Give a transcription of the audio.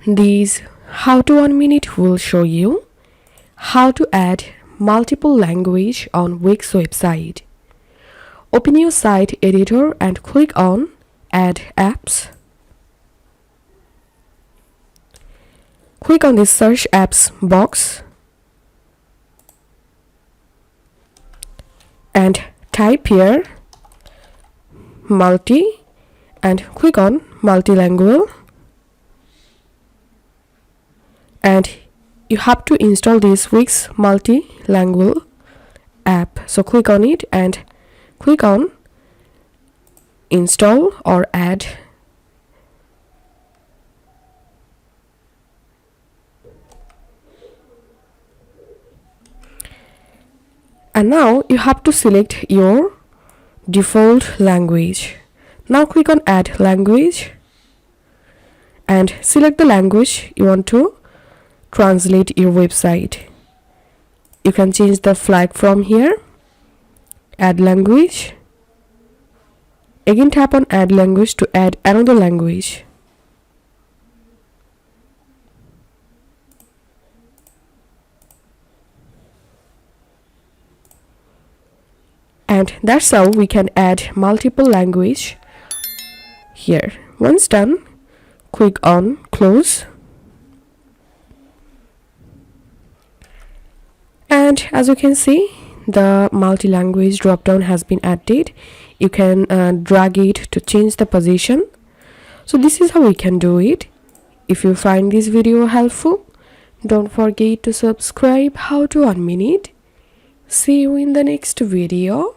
This How to 1 Minute will show you how to add multiple language on Wix website. Open your site editor and click on Add Apps. Click on the Search Apps box and type here multi and click on multilingual, and you have to install this Wix Multilingual app. So click on it and click on install or add. And now you have to select your default language. Now click on add language and select the language you want to translate your website. You can change the flag from here. Add language. Again tap on add language to add another language. And that's how we can add multiple language here. Once done, click on close. And as you can see, the multi-language drop down has been added. You can drag it to change the position. So this is how we can do it. If you find this video helpful, don't forget to subscribe. How to 1 Minute. See you in the next video.